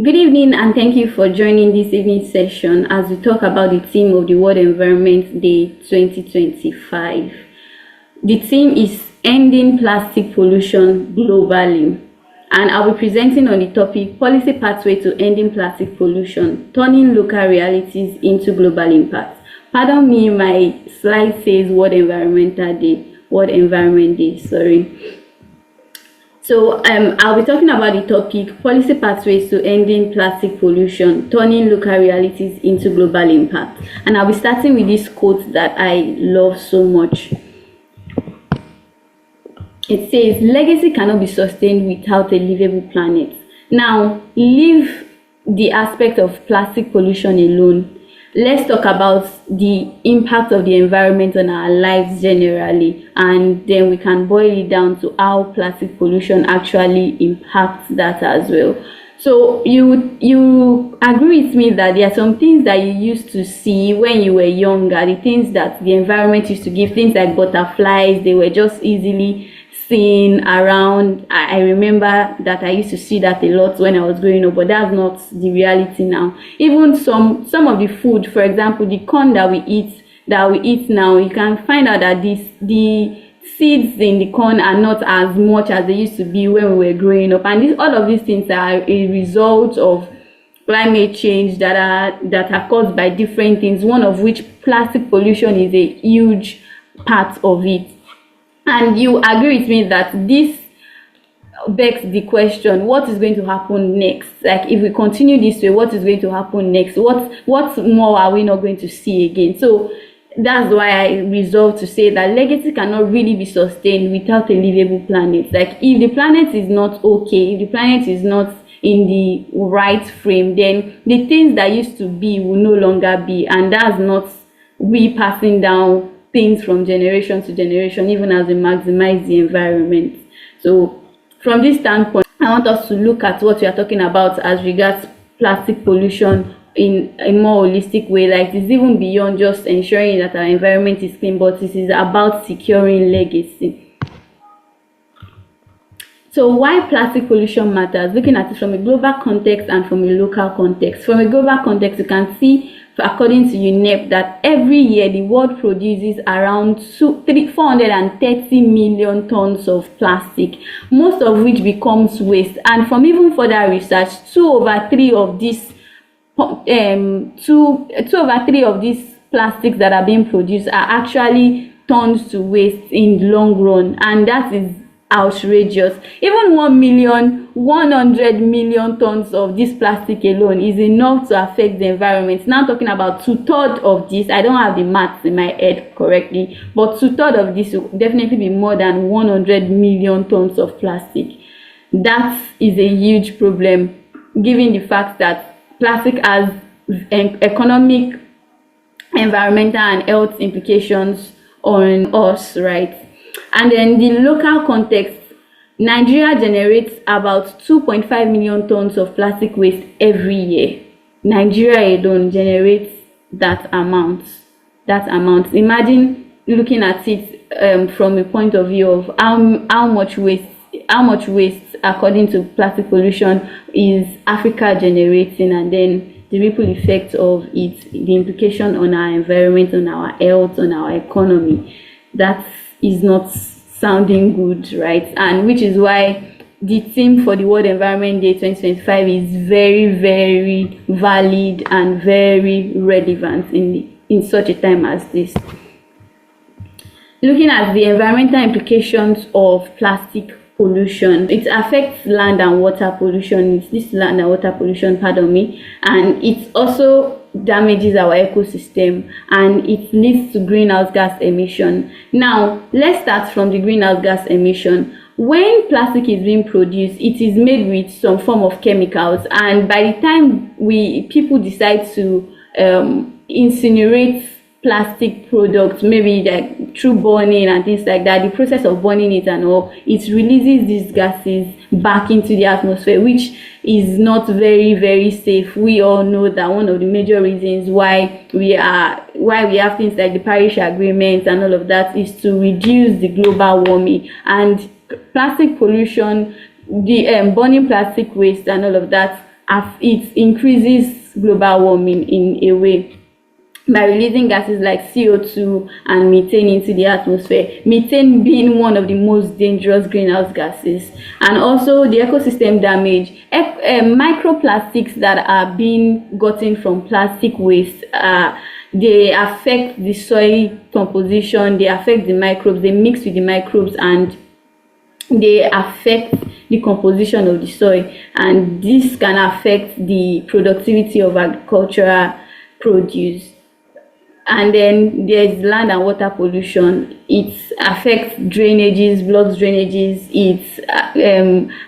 Good evening and thank you for joining this evening session as we talk about the theme of the World Environment Day 2025. The theme is Ending Plastic Pollution Globally, and I'll be presenting on the topic Policy Pathway to Ending Plastic Pollution, Turning Local Realities into Global Impact. Pardon me, my slide says World Environment Day, sorry. So I'll be talking about the topic Policy Pathways to Ending Plastic Pollution, Turning Local Realities into Global Impact. And I'll be starting with this quote that I love so much. It says, legacy cannot be sustained without a livable planet. Now, leave the aspect of plastic pollution alone. Let's talk about the impact of the environment on our lives generally, and then we can boil it down to how plastic pollution actually impacts that as well. So you agree with me that there are some things that you used to see when you were younger, the things that the environment used to give, things like butterflies, they were just easily seen around. I remember that I used to see that a lot when I was growing up, but that's not the reality now. Even some of the food, for example, the corn that we eat now, you can find out that the seeds in the corn are not as much as they used to be when we were growing up, and all of these things are a result of climate change that are caused by different things, one of which plastic pollution is a huge part of it. And you agree with me that this begs the question, what is going to happen next? Like, if we continue this way, what is going to happen next? What more are we not going to see again? So that's why I resolved to say that legacy cannot really be sustained without a livable planet. Like, if the planet is not okay, if the planet is not in the right frame, then the things that used to be will no longer be, and that's not we passing down things from generation to generation, even as we maximize the environment. So from this standpoint, I want us to look at what we are talking about as regards plastic pollution in a more holistic way. Like, it's even beyond just ensuring that our environment is clean, but it is about securing legacy. So why plastic pollution matters, looking at it from a global context and from a local context. From a global context, you can see, according to UNEP, that every year the world produces around 430 million tons of plastic, most of which becomes waste. And from even further research, 2 over 3 of these plastics that are being produced are actually turned to waste in the long run, and that is outrageous. Even 100 million tons of this plastic alone is enough to affect the environment. Now talking about 2/3 of this, I don't have the maths in my head correctly, but 2/3 of this will definitely be more than 100 million tons of plastic. That is a huge problem, given the fact that plastic has economic, environmental and health implications on us, right? And then the local context, Nigeria generates about 2.5 million tons of plastic waste every year. Nigeria alone generates that amount. Imagine looking at it from a point of view of how much waste according to plastic pollution is Africa generating, and then the ripple effect of it, the implication on our environment, on our health, on our economy. That is not sounding good, right? And which is why the theme for the World Environment Day 2025 is very, very valid and very relevant in such a time as this. Looking at the environmental implications of plastic pollution, it affects land and water pollution. And it also damages our ecosystem, and it leads to greenhouse gas emission. Now let's start from the greenhouse gas emission. When plastic is being produced, it is made with some form of chemicals, and by the time people decide to incinerate plastic products, maybe like through burning and things like that, the process of burning it and all, it releases these gases back into the atmosphere, which is not very, very safe. We all know that one of the major reasons why we have things like the Paris Agreement and all of that is to reduce the global warming. And plastic pollution, the burning plastic waste and all of that it increases global warming in a way by releasing gases like CO2 and methane into the atmosphere. Methane being one of the most dangerous greenhouse gases. And also the ecosystem damage. Microplastics that are being gotten from plastic waste, they affect the soil composition, they affect the microbes, they mix with the microbes, and they affect the composition of the soil, and this can affect the productivity of agricultural produce. And then there's land and water pollution. It affects drainages, blocks drainages. It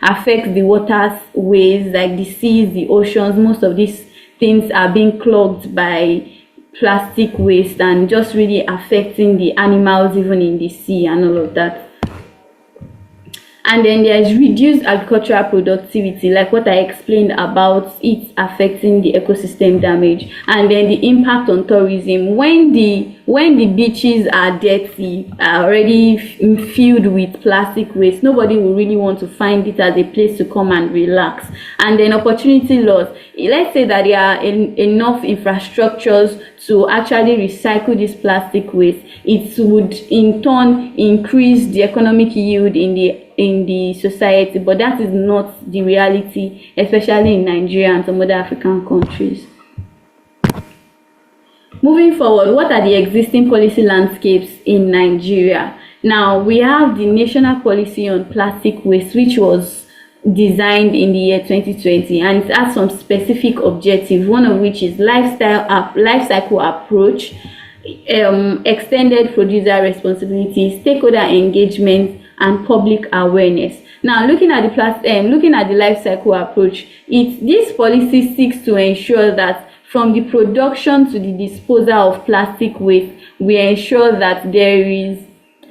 affects the waterways like the seas, the oceans. Most of these things are being clogged by plastic waste and just really affecting the animals even in the sea and all of that. And then there's reduced agricultural productivity, like what I explained about it affecting the ecosystem damage. And then the impact on tourism. When the beaches are dirty, are already filled with plastic waste, nobody will really want to find it as a place to come and relax. And then opportunity loss. Let's say that there are enough infrastructures to actually recycle this plastic waste. It would in turn increase the economic yield in the society, but that is not the reality, especially in Nigeria and some other African countries. Moving forward, what are the existing policy landscapes in Nigeria? Now, we have the National Policy on Plastic Waste, which was designed in the year 2020, and it has some specific objectives, one of which is life cycle approach, extended producer responsibility, stakeholder engagement, and public awareness. Now, looking at the life cycle approach, this policy seeks to ensure that from the production to the disposal of plastic waste, we ensure that there is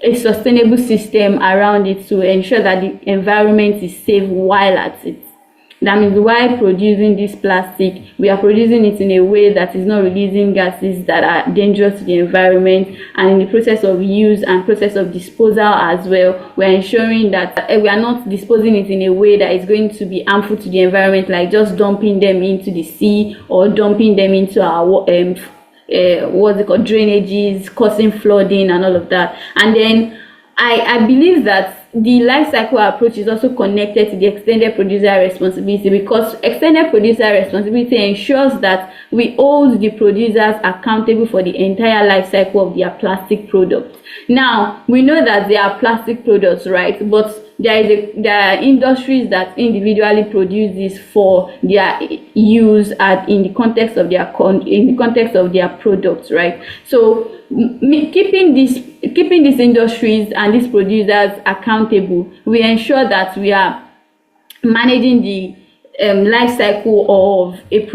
a sustainable system around it to ensure that the environment is safe while at it. That means while producing this plastic, we are producing it in a way that is not releasing gases that are dangerous to the environment, and in the process of use and process of disposal as well, we are ensuring that we are not disposing it in a way that is going to be harmful to the environment, like just dumping them into the sea or dumping them into our drainages, causing flooding and all of that. And then I believe that the life cycle approach is also connected to the extended producer responsibility, because extended producer responsibility ensures that we hold the producers accountable for the entire life cycle of their plastic products. Now, we know that they are plastic products, right? But there are industries that individually produce this for their use in the context of their products, right? So keeping these industries and these producers accountable, we ensure that we are managing the life cycle of a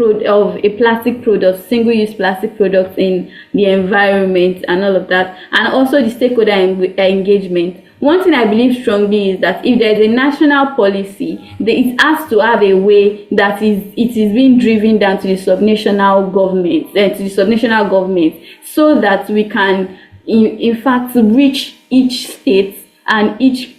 plastic product, single-use plastic products in the environment and all of that, and also the stakeholder engagement. One thing I believe strongly is that if there is a national policy, it has to have a way that it is being driven down to the subnational government, so that we can in fact reach each state and each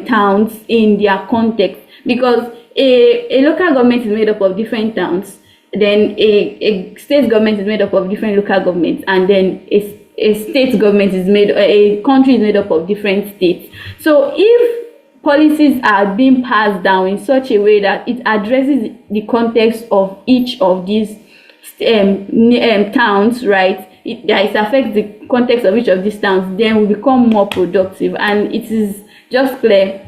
towns in their context, because a local government is made up of different towns, then a state government is made up of different local governments, and then a state government a country is made up of different states. So if policies are being passed down in such a way that it addresses the context of each of these towns, right, it affects the context of each of these towns, then we become more productive. And it is just clear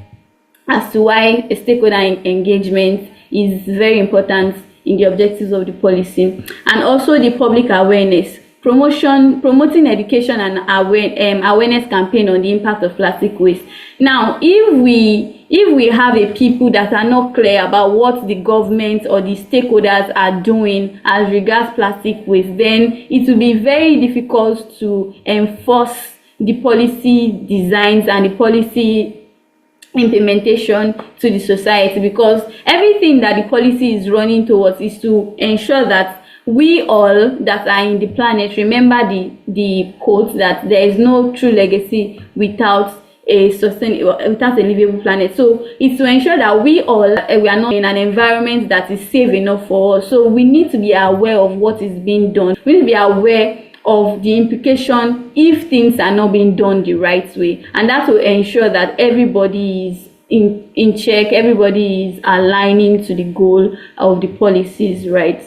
as to why a stakeholder engagement is very important in the objectives of the policy. And also the public awareness, promoting education and awareness campaign on the impact of plastic waste. Now, if we have a people that are not clear about what the government or the stakeholders are doing as regards plastic waste, then it will be very difficult to enforce the policy designs and the policy implementation to the society, because everything that the policy is running towards is to ensure that we all that are in the planet, remember the quote that there is no true legacy without without a livable planet. So it's to ensure that we are not in an environment that is safe enough for us. So we need to be aware of what is being done. We need to be aware of the implication if things are not being done the right way, and that will ensure that everybody is in check, everybody is aligning to the goal of the policies, right?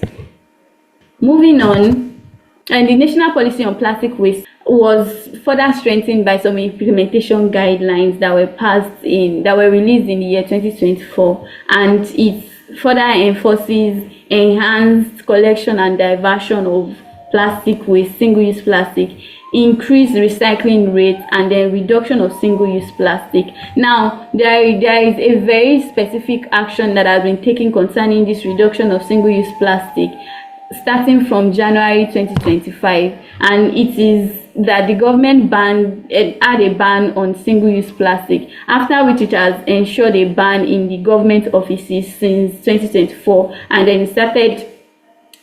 Moving on, and the national policy on plastic waste was further strengthened by some implementation guidelines that were released in the year 2024, and it further enforces enhanced collection and diversion of plastic waste, single-use plastic, increased recycling rates, and then reduction of single-use plastic. Now, there is a very specific action that has been taken concerning this reduction of single-use plastic starting from January 2025, and it is that the government had a ban on single-use plastic, after which it has ensured a ban in the government offices since 2024, and then it started.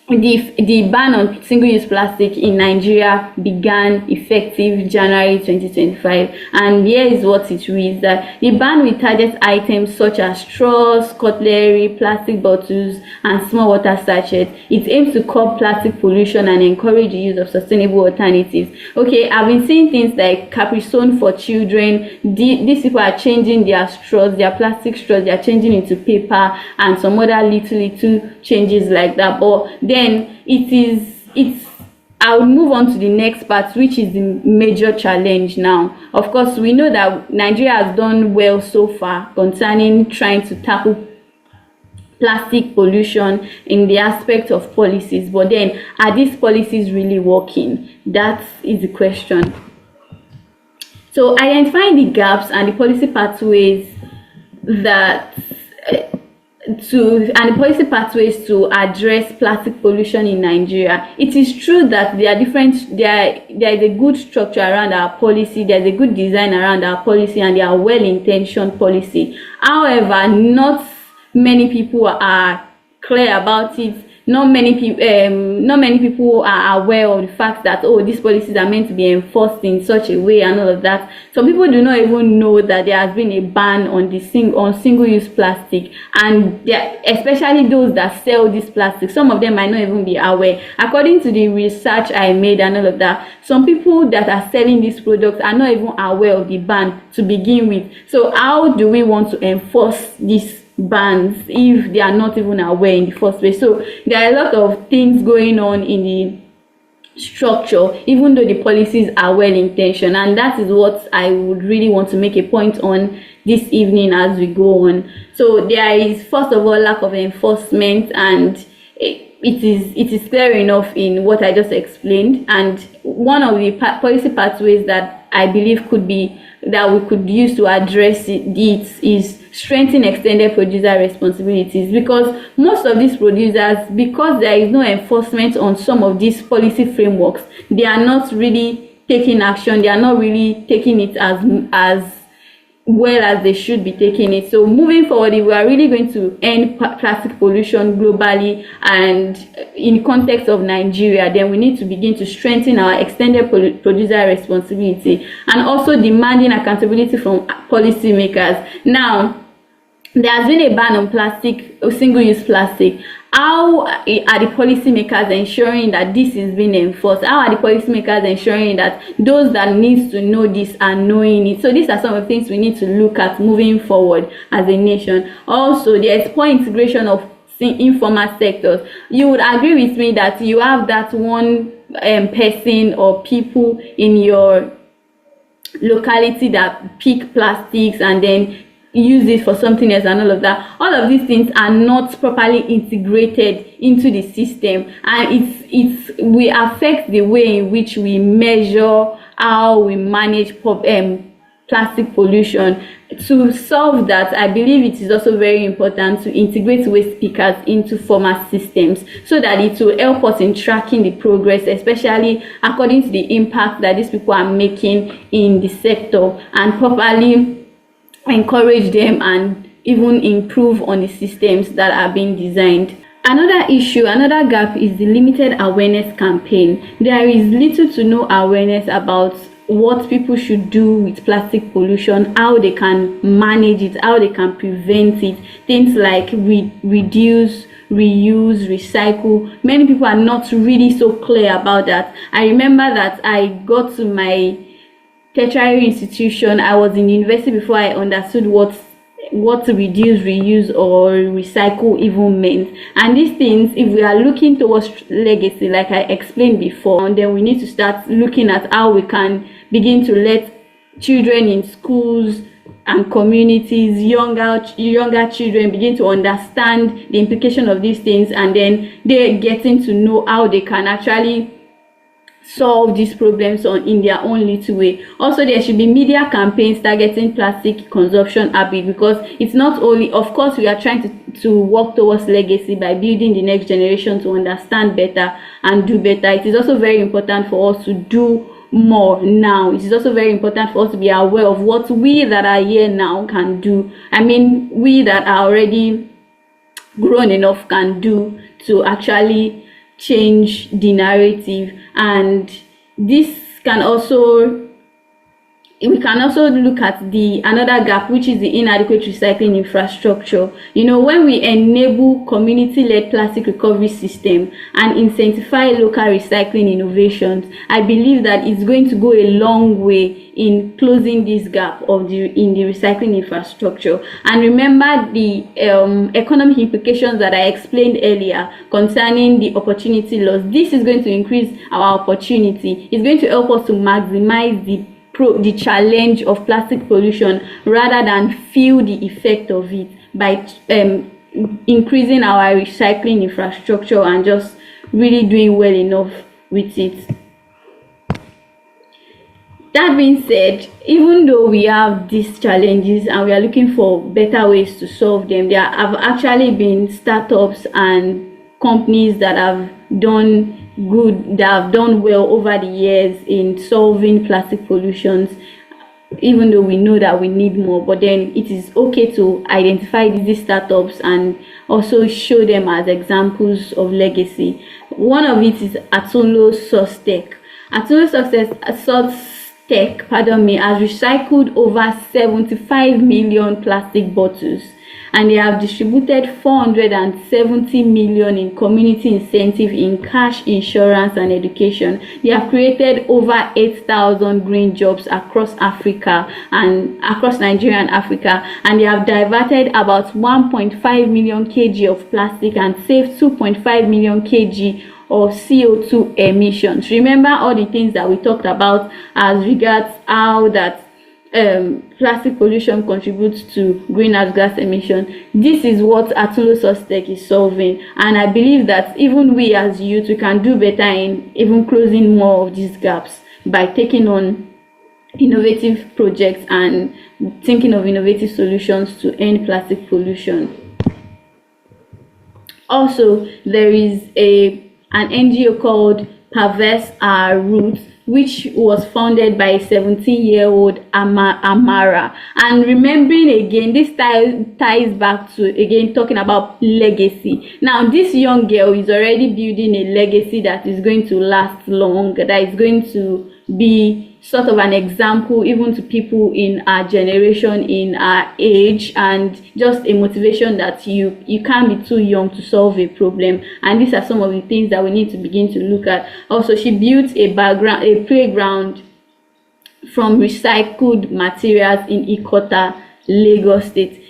The ban on single-use plastic in Nigeria began effective January 2025, and here is what it reads: that the ban will target items such as straws, cutlery, plastic bottles, and small water sachets. It aims to curb plastic pollution and encourage the use of sustainable alternatives. Okay, I've been seeing things like Capri-Sun for children. These people are changing their straws, their plastic straws, they are changing into paper, and some other little changes like that. But then I'll move on to the next part, which is the major challenge now. Of course, we know that Nigeria has done well so far concerning trying to tackle plastic pollution in the aspect of policies, but then are these policies really working? That is the question. So identifying the gaps and the policy pathways to address plastic pollution in Nigeria. It is true that there is a good structure around our policy, there's a good design around our policy, and there are well-intentioned policy. However, not many people are clear about it. Not many people are aware of the fact that, oh, these policies are meant to be enforced in such a way and all of that. Some people do not even know that there has been a ban on single-use plastic, and especially those that sell this plastic, some of them might not even be aware. According to the research I made and all of that, some people that are selling these products are not even aware of the ban to begin with. So how do we want to enforce this bans if they are not even aware in the first place? So there are a lot of things going on in the structure, even though the policies are well intentioned, and that is what I would really want to make a point on this evening as we go on. So there is, first of all, lack of enforcement, and it is clear enough in what I just explained. And one of the policy pathways that I believe that we could use to address it is strengthen extended producer responsibilities, because most of these producers, because there is no enforcement on some of these policy frameworks, they are not really taking action, they are not really taking it as well as they should be taking it. So moving forward, if we are really going to end plastic pollution globally and in context of Nigeria, then we need to begin to strengthen our extended producer responsibility and also demanding accountability from policymakers. Now, there has been a ban on single-use plastic. How are the policymakers ensuring that this is being enforced? How are the policymakers ensuring that those that need to know this are knowing it? So these are some of the things we need to look at moving forward as a nation. Also, there is poor integration of informal sectors. You would agree with me that you have that one person or people in your locality that pick plastics and then use it for something else and all of that. All of these things are not properly integrated into the system, and we affect the way in which we measure how we manage plastic pollution. To solve that, I believe it is also very important to integrate waste pickers into formal systems so that it will help us in tracking the progress, especially according to the impact that these people are making in the sector, and properly encourage them and even improve on the systems that are being designed. Another gap is the limited awareness campaign. There is little to no awareness about what people should do with plastic pollution, how they can manage it, how they can prevent it. Things like reduce, reuse, recycle. Many people are not really so clear about that. I remember that I got to my tertiary institution, I was in university before I understood what reduce, reuse, or recycle even meant. And these things, if we are looking towards legacy, like I explained before, and then we need to start looking at how we can begin to let children in schools and communities, younger children, begin to understand the implication of these things, and then they're getting to know how they can actually solve these problems in their own little way. Also, there should be media campaigns targeting plastic consumption habit, because it's not only, of course, we are trying to work towards legacy by building the next generation to understand better and do better. It is also very important for us to do more now. It is also very important for us to be aware of what we that are here now can do. I mean, we that are already grown enough can do to actually change the narrative. And this can also, we can also look at another gap, which is the inadequate recycling infrastructure. When we enable community-led plastic recovery system and incentivize local recycling innovations, I believe that it's going to go a long way in closing this gap in the recycling infrastructure. And remember the economic implications that I explained earlier concerning the opportunity loss. This is going to increase our opportunity. It's going to help us to maximize the challenge of plastic pollution rather than feel the effect of it by increasing our recycling infrastructure and just really doing well enough with it. That being said, even though we have these challenges and we are looking for better ways to solve them, there have actually been startups and companies that have done well over the years in solving plastic pollutions, even though we know that we need more. But then it is okay to identify these startups and also show them as examples of legacy. One of it is Atulo Sostec. Atulo Sostec, has recycled over 75 million plastic bottles, and they have distributed 470 million in community incentive in cash, insurance, and education. They have created over 8,000 green jobs across Africa and across Nigeria and Africa, and they have diverted about 1.5 million kg of plastic and saved 2.5 million kg of CO2 emissions. Remember all the things that we talked about as regards how that plastic pollution contributes to greenhouse gas emission. This is what Atulo Sostec is solving, and I believe that even we as youth, we can do better in even closing more of these gaps by taking on innovative projects and thinking of innovative solutions to end plastic pollution. Also, there is an NGO called Perverse Our Roots, which was founded by a 17-year-old Amara. And remembering again, this ties back to, again, talking about legacy. Now, this young girl is already building a legacy that is going to last long, that is going to be sort of an example even to people in our generation, in our age, and just a motivation that you can't be too young to solve a problem. And these are some of the things that we need to begin to look at. Also, she built a playground from recycled materials in Ikota, Lagos State.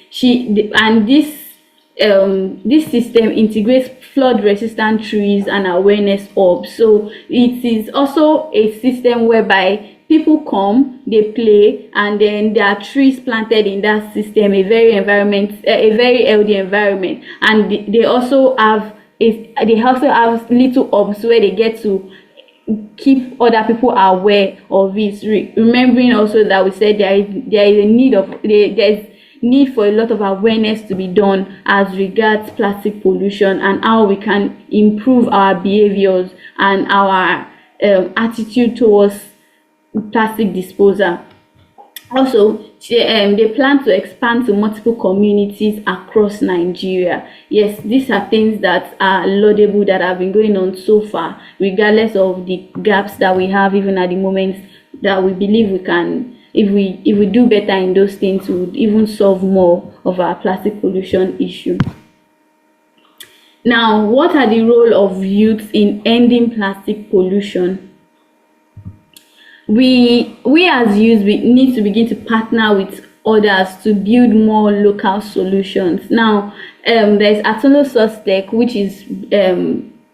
This system integrates flood-resistant trees and awareness hubs. So it is also a system whereby people come, they play, and then there are trees planted in that system, a very healthy environment. And they also have little hubs where they get to keep other people aware of it. Remembering also that we said there's need for a lot of awareness to be done as regards plastic pollution and how we can improve our behaviors and our attitude towards plastic disposal. Also, they plan to expand to multiple communities across Nigeria. Yes, these are things that are laudable, that have been going on so far, regardless of the gaps that we have even at the moment that we believe we can, if we do better in those things, we would even solve more of our plastic pollution issue. Now, what are the role of youth in ending plastic pollution? We as youth, we need to begin to partner with others to build more local solutions. Now, there's Localized, which is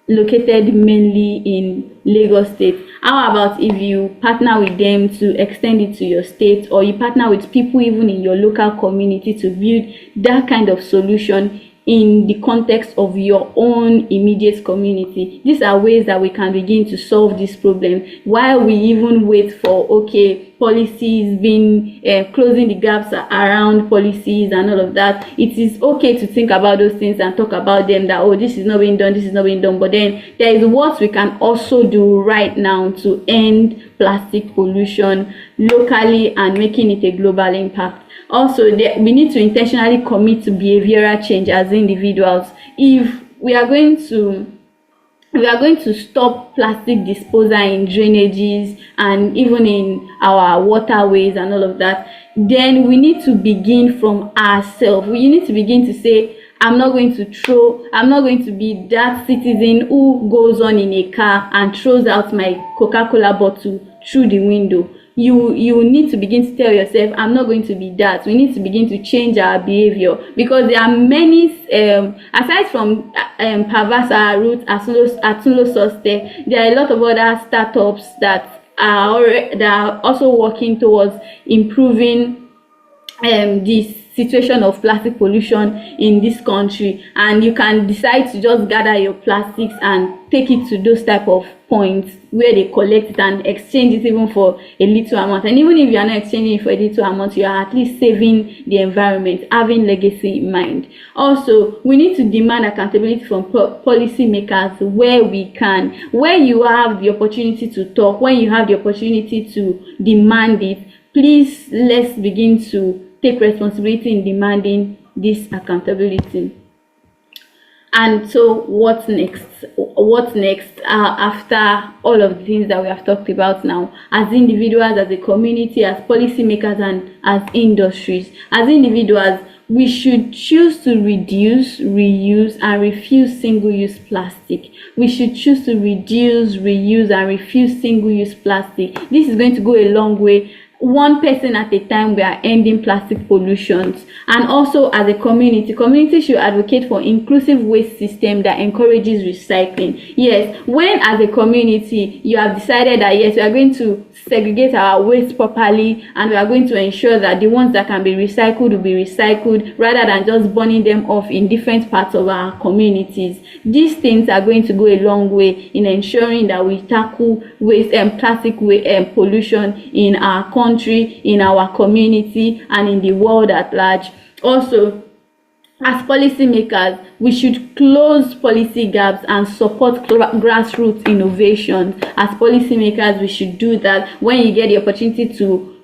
located mainly in Lagos State. How about if you partner with them to extend it to your state, or you partner with people even in your local community to build that kind of solution in the context of your own immediate community? These are ways that we can begin to solve this problem while we even wait for policies being closing the gaps around policies and all of that. It is okay to think about those things and talk about them, that this is not being done, this is not being done, but then there is what we can also do right now to end plastic pollution locally and making it a global impact. Also, we need to intentionally commit to behavioral change as individuals. If we are going to stop plastic disposal in drainages and even in our waterways and all of that, then we need to begin from ourselves. We need to begin to say, I'm not going to be that citizen who goes on in a car and throws out my Coca-Cola bottle through the window. You need to begin to tell yourself, I'm not going to be that. We need to begin to change our behavior, because there are many, aside from Perversa Root, Localized, there are a lot of other startups that are also working towards improving this situation of plastic pollution in this country. And you can decide to just gather your plastics and take it to those type of points where they collect it and exchange it even for a little amount. And even if you are not exchanging it for a little amount, you are at least saving the environment, having legacy in mind. Also, we need to demand accountability from policy makers where we can. Where you have the opportunity to talk, when you have the opportunity to demand it, please, let's begin to take responsibility in demanding this accountability. And so what's next? After all of the things that we have talked about now, as individuals, as a community, as policymakers, and as industries? As individuals, we should choose to reduce, reuse, and refuse single-use plastic. We should choose to reduce, reuse, and refuse single-use plastic. This is going to go a long way. One person at a time, we are ending plastic pollutions. And also, as a community should advocate for inclusive waste system that encourages recycling. Yes, when as a community you have decided that yes, we are going to segregate our waste properly, and we are going to ensure that the ones that can be recycled will be recycled, rather than just burning them off in different parts of our communities. These things are going to go a long way in ensuring that we tackle waste and plastic pollution in our country, in our community, and in the world at large. Also, as policymakers, we should close policy gaps and support grassroots innovations. As policymakers, we should do that. When you get the opportunity to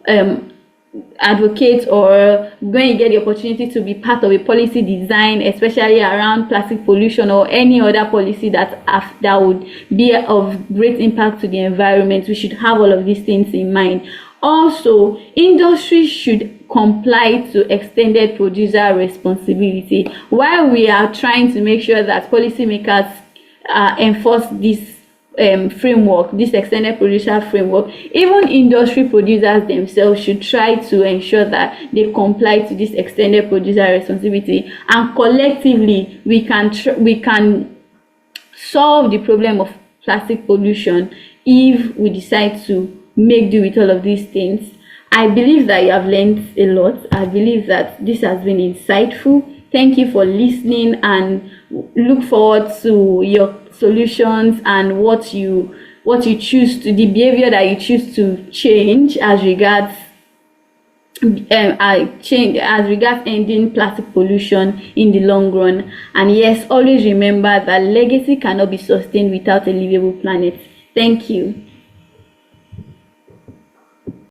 advocate, or when you get the opportunity to be part of a policy design, especially around plastic pollution or any other policy that would be of great impact to the environment, we should have all of these things in mind. Also, industry should comply to extended producer responsibility. While we are trying to make sure that policymakers enforce this framework, this extended producer framework, even industry producers themselves should try to ensure that they comply to this extended producer responsibility. And collectively, we can solve the problem of plastic pollution if we decide to make do with all of these things. I believe that you have learned a lot. I believe that this has been insightful. Thank you for listening, and look forward to your solutions and what you choose to, the behavior that you choose to change as regards ending plastic pollution in the long run. And yes, always remember that legacy cannot be sustained without a livable planet. Thank you.